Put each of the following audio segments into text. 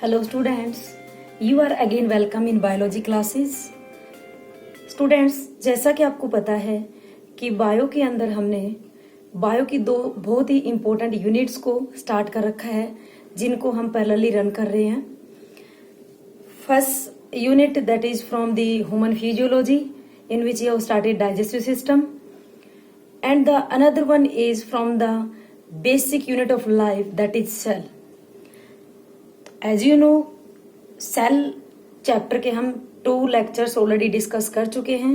Hello students, you are again welcome in biology classes. Students, जैसा कि आपको पता है कि बायो के अंदर हमने बायो की दो बहुत ही इम्पोर्टेंट यूनिट्स को स्टार्ट कर रखा है जिनको हम पैरेलली रन कर रहे हैं. First unit that is from the human physiology in which you have started digestive system, and the another one is from the basic unit of life, that is cell. As you know, cell chapter के हम 2 lectures already discuss कर चुके हैं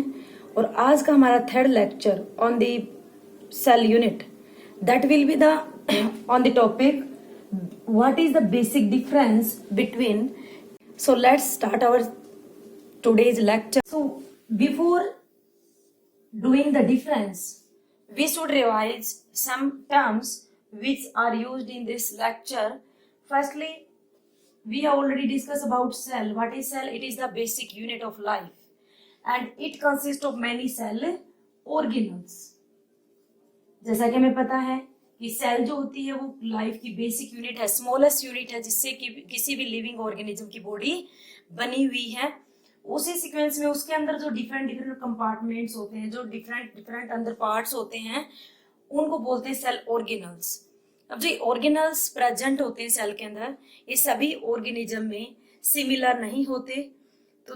और आज का हमारा third lecture on the cell unit that will be the on the topic what is the basic difference between. So let's start our today's lecture. So before doing the difference, we should revise some terms which are used in this lecture. Firstly, we have already discussed about cell. What is cell? It is the basic unit of life and it consists of many cell organelles. जैसा कि हमें पता है कि cell जो होती है वो लाइफ की बेसिक यूनिट है, स्मॉलेस्ट यूनिट है जिससे कि किसी भी लिविंग ऑर्गेनिज्म की बॉडी बनी हुई है. उसी सीक्वेंस में उसके अंदर जो डिफरेंट कंपार्टमेंट्स होते हैं, जो डिफरेंट अंदर पार्ट्स होते हैं, उनको बोलते हैं सेल ऑर्गेनल्स. अब जो ऑर्गेनल्स प्रेजेंट होते हैं सेल के अंदर, ये सभी ऑर्गेनिज्म में सिमिलर नहीं होते. तो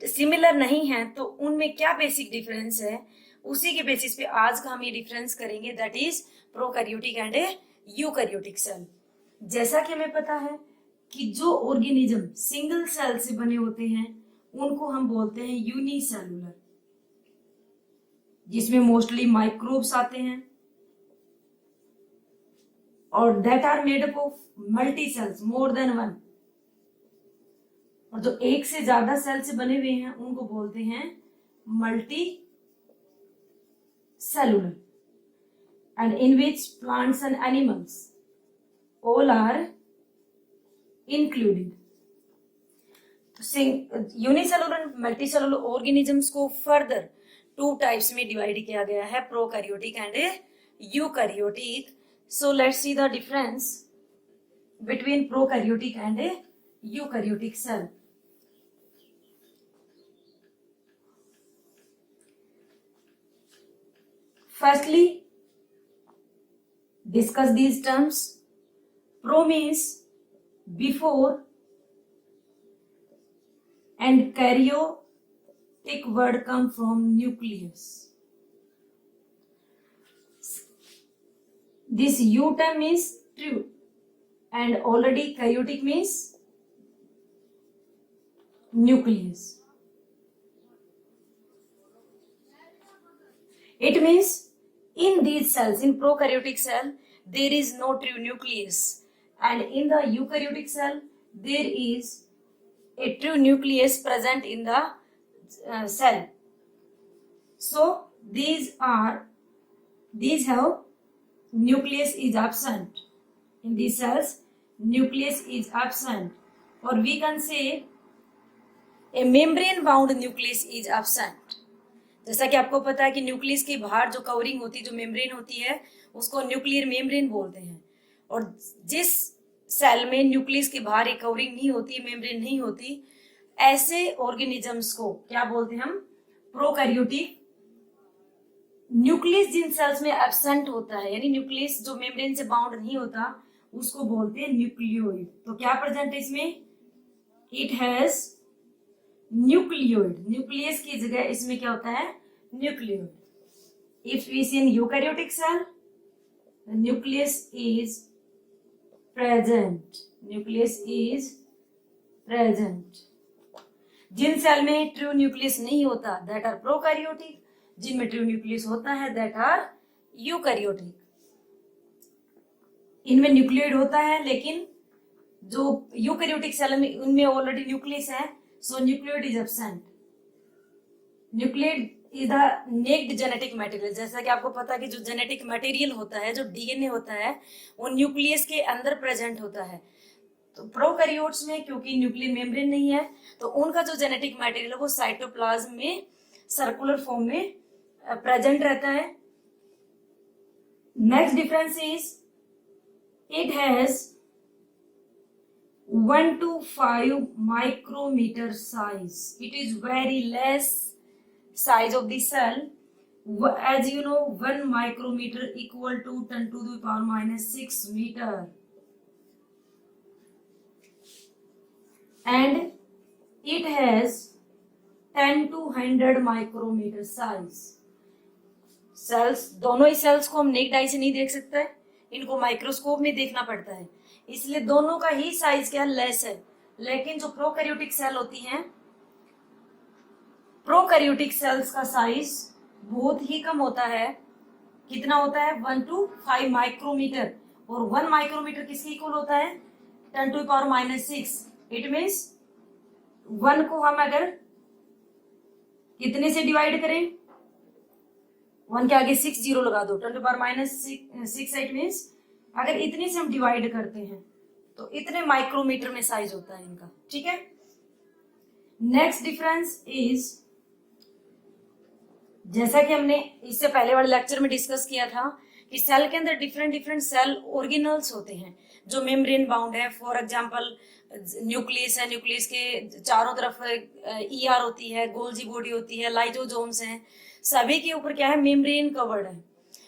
सिमिलर नहीं है तो उनमें क्या बेसिक डिफरेंस है, उसी के बेसिस पे आज का हम ये डिफरेंस करेंगे, that is prokaryotic and eukaryotic cell. जैसा कि हमें पता है कि जो ऑर्गेनिज्म सिंगल सेल से बने होते हैं उनको हम बोलते हैं यूनिसेलुलर, जिसमें मोस्टली माइक्रोब्स आते हैं, और that are made up of multi cells, more than one. और जो एक से ज्यादा सेल से बने हुए हैं उनको बोलते हैं multi cellular. And in which plants and animals all are included. Unicellular and multicellular organisms को फर्दर 2 टाइप्स में डिवाइड किया गया है, prokaryotic and eukaryotic. So let's see the difference between prokaryotic and eukaryotic cell. Firstly, discuss these terms. Pro means before and karyotic word come from nucleus. This U term is true and already karyotic means nucleus. It means in these cells, in prokaryotic cell, there is no true nucleus, and in the eukaryotic cell, there is a true nucleus present in the cell. So these have nucleus is absent. In these cells, nucleus is absent, or we can say a membrane bound nucleus is absent. जैसा कि आपको पता है कि nucleus के बाहर जो covering होती है, जो मेम्ब्रेन होती है, उसको न्यूक्लियर मेम्ब्रेन बोलते हैं. और जिस सेल में न्यूक्लियस के बाहर एक कवरिंग नहीं होती, मेम्ब्रेन नहीं होती, ऐसे ऑर्गेनिजम्स को क्या बोलते हैं हम? प्रोकैरियोटिक. न्यूक्लियस जिन सेल्स में एब्सेंट होता है, यानी न्यूक्लियस जो मेम्ब्रेन से बाउंड नहीं होता, उसको बोलते हैं न्यूक्लियोइड. तो क्या प्रेजेंट है इसमें? It has nucleoid. न्यूक्लियस की जगह इसमें क्या होता है? Nucleoid. If we see in eukaryotic cell, nucleus is present. Nucleus is present. जिन सेल में ट्रू न्यूक्लियस नहीं होता, दैट आर प्रोकैरियोटिक. जिनमें ट्रू न्यूक्लियस होता है, दैट आर यूकैरियोटिक. इनमें न्यूक्लियोइड होता है, लेकिन जो यूकैरियोटिक सेल में उनमें ऑलरेडी न्यूक्लियस है, so nucleoid is absent. Nucleoid is the naked genetic material. जैसा कि आपको पता है कि जो जेनेटिक मटेरियल होता है, जो डीएनए होता है, वो न्यूक्लियस के अंदर प्रेजेंट होता है. तो प्रोकैरियोट्स में क्योंकि न्यूक्लियर मेम्ब्रेन नहीं है, तो उनका जो जेनेटिक मटेरियल है वो साइटोप्लाज्म में सर्कुलर फॉर्म में प्रेजेंट रहता है. Next difference is it has 1 to 5 micrometer size. It is very less size of the cell. As you know, 1 micrometer equal to 10 to the power minus 6 meter. And it has 10 to 100 micrometre size. Cells, दोनों ही sales को हम necked आई से नहीं देख सकते हैं, इनको माइक्रोस्कोप में देखना पड़ता है, इसलिए दोनों का ही साइज क्या लेस है. लेकिन जो प्रोकैरियोटिक सेल होती हैं, प्रोकैरियोटिक सेल्स का साइज बहुत ही कम होता है. कितना होता है? 1 to 5 माइक्रोमीटर. और 1 माइक्रोमीटर किसके इक्वल होता है? 10 to the power minus 6. It means 1 को हम अगर कितने से डिवाइड करें? 1 के आगे 6 जीरो लगा दो, 10 to the power minus 6. It means अगर इतने से हम डिवाइड करते हैं तो इतने माइक्रोमीटर में साइज होता है इनका. ठीक है. नेक्स्ट डिफरेंस इज, जैसा कि हमने इससे पहले वाले लेक्चर में डिस्कस किया था कि सेल के अंदर डिफरेंट डिफरेंट सेल ऑर्गेनल्स होते हैं जो मेम्ब्रेन बाउंड है. फॉर एग्जांपल न्यूक्लियस है, न्यूक्लियस के चारों तरफ ईआर होती है, गोल्जी बॉडी होती है, लाइसोसोम्स हैं, सभी के ऊपर क्या है? मेम्ब्रेन कवर्ड है.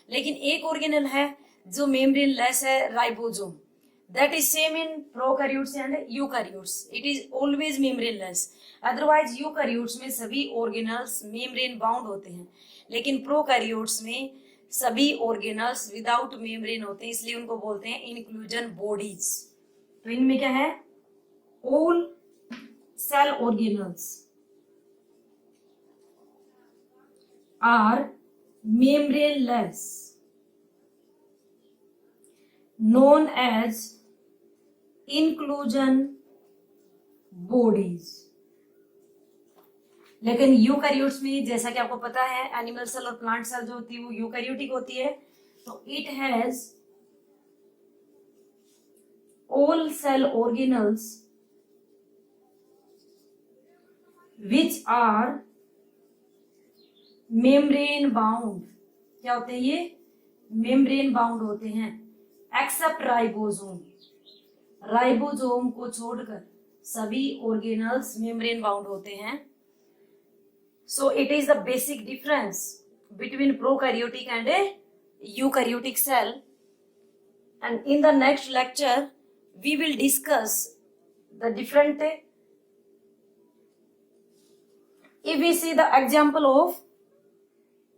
लेकिन एक ऑर्गेनल है जो मेम्ब्रेन लेस है, ribosome. That is same in prokaryotes and eukaryotes. It is always membrane less. Otherwise eukaryotes में सभी ऑर्गेनल्स मेम्ब्रेन बाउंड होते हैं, लेकिन प्रोकैरियोट्स में सभी ऑर्गेनल्स विदाउट मेम्ब्रेन होते हैं, इसलिए उनको बोलते हैं इंक्लूजन बॉडीज. तो इनमें क्या है? all cell organelles are membraneless, known as inclusion bodies. लेकिन यूकैरियोट्स में, जैसा कि आपको पता है, एनिमल सेल और प्लांट सेल जो होती है वो यूकैरियोटिक होती है, तो it has all cell organelles which are membrane bound. क्या होते हैं ये? मेम्ब्रेन बाउंड होते हैं. Accept ribosome. राइबोसोम को छोड़कर सभी ऑर्गेनल्स मेम्ब्रेन बाउंड होते हैं. So it is the basic difference between prokaryotic and a eukaryotic cell. And in the next lecture we will discuss the different, if we see the example of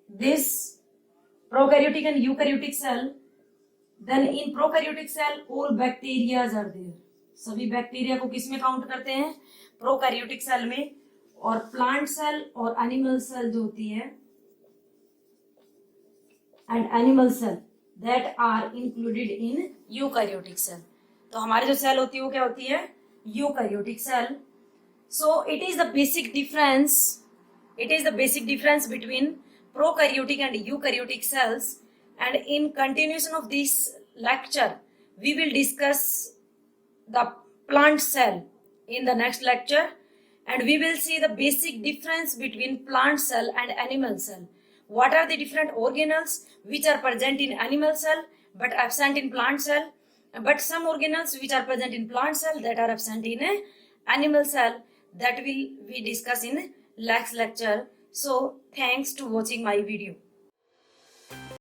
this prokaryotic and eukaryotic cell, then in prokaryotic cell all bacteria are there. सभी bacteria को किस में count करते हैं? Prokaryotic cell में. और plant cell और animal cell जो होती है and animal cell that are included in eukaryotic cell. तो हमारी जो सेल होती है वो क्या होती है? Eukaryotic cell. So it is the basic difference, it is the basic difference between prokaryotic and eukaryotic cells. And in continuation of this lecture we will discuss the plant cell in the next lecture, and we will see the basic difference between plant cell and animal cell. What are the different organelles which are present in animal cell but absent in plant cell, but some organelles which are present in plant cell that are absent in a animal cell. That will we discuss in next lecture. So thanks to watching my video.